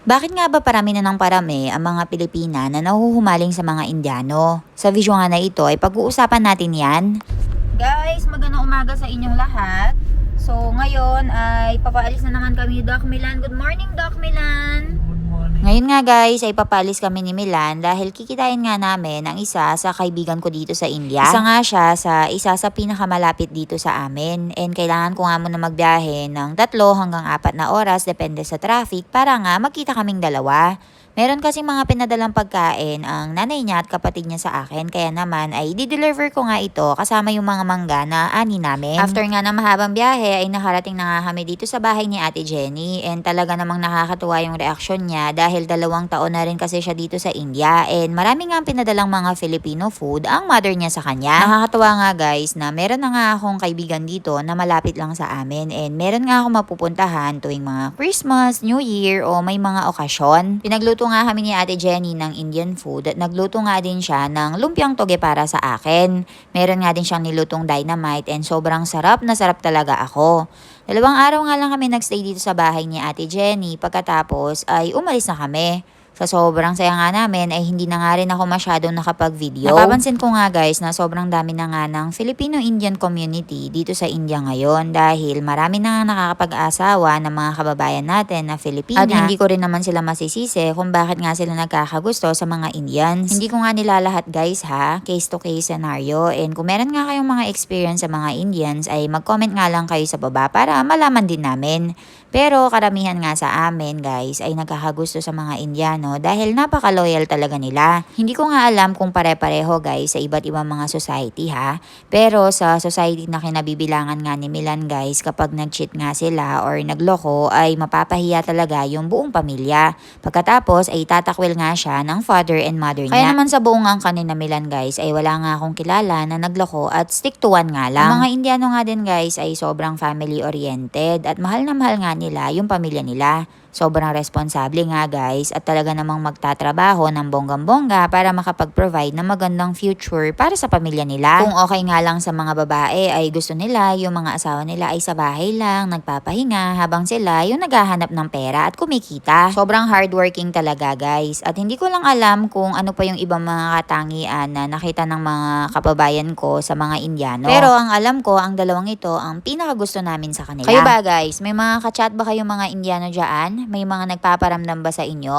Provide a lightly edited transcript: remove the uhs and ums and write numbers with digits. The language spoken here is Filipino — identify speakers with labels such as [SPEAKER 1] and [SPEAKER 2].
[SPEAKER 1] Bakit nga ba parami na ng parami ang mga Pilipina na nahuhumaling sa mga Indiano? Sa video nga na ito ay pag-uusapan natin yan. Guys, magandang umaga sa inyong lahat. So ngayon ay papaalis na naman kami ni Doc Milan. Good morning, Doc Milan! Ngayon nga guys ay papalis kami ni Milan dahil kikitain nga namin ang isa sa kaibigan ko dito sa India. Isa nga siya sa pinakamalapit dito sa amin and kailangan ko nga muna magbiyahe ng 3 hanggang 4 na oras depende sa traffic para nga magkita kaming dalawa. Meron kasing mga pinadalang pagkain ang nanay niya at kapatid niya sa akin kaya naman ay di-deliver ko nga ito kasama yung mga mangga na ani namin. After nga ng mahabang biyahe ay nakarating na nga kami dito sa bahay ni Ate Jenny and talaga namang nakakatuwa yung reaksyon niya dahil 2 taon na rin kasi siya dito sa India and marami nga pinadalang mga Filipino food ang mother niya sa kanya. Nakakatuwa nga guys na meron na nga akong kaibigan dito na malapit lang sa amin and meron nga akong mapupuntahan tuwing mga Christmas, New Year o may mga okasyon. Pinagluto nga kami ni Ate Jenny ng Indian food at nagluto nga din siya ng lumpiang toge para sa akin. Meron nga din siyang nilutong dynamite and sobrang sarap na sarap talaga ako. 2 araw nga lang kami nagstay dito sa bahay ni Ate Jenny pagkatapos ay umalis na kami. Sa sobrang saya nga namin ay hindi na nga rin ako masyadong nakapag-video. Napapansin ko nga guys na sobrang dami na nga ng Filipino-Indian community dito sa India ngayon dahil marami na nga nakakapag-asawa ng mga kababayan natin na Filipina. At hindi ko rin naman sila masisisi kung bakit nga sila nagkakagusto sa mga Indians. Hindi ko nga nilalahat guys ha, case to case scenario, and kung meron nga kayong mga experience sa mga Indians ay mag-comment nga lang kayo sa baba para malaman din namin. Pero karamihan nga sa amin guys ay nagkakagusto sa mga Indiano dahil napaka-loyal talaga nila. Hindi ko nga alam kung pare-pareho guys sa iba't ibang mga society ha. Pero sa society na kinabibilangan nga ni Milan guys, kapag nag-cheat nga sila or nagloko ay mapapahiya talaga yung buong pamilya. Pagkatapos ay tatakwil nga siya ng father and mother niya. Kaya naman sa buong angkan ni Milan guys ay wala nga akong kilala na nagloko at stick to one nga lang. Ang mga Indiano nga din guys ay sobrang family oriented at mahal na mahal nga nila yung pamilya nila. Sobrang responsable nga guys at talaga namang magtatrabaho ng bonggang-bongga para makapag-provide ng magandang future para sa pamilya nila. Kung okay nga lang sa mga babae ay gusto nila yung mga asawa nila ay sa bahay lang, nagpapahinga habang sila yung naghahanap ng pera at kumikita. Sobrang hardworking talaga guys at hindi ko lang alam kung ano pa yung ibang mga katangian na nakita ng mga kababayan ko sa mga Indiano. Pero ang alam ko, ang dalawang ito ang pinakagusto namin sa kanila. Kayo ba guys? May mga kachat ba kayong mga Indiano dyan? May mga nagpaparamdam ba sa inyo?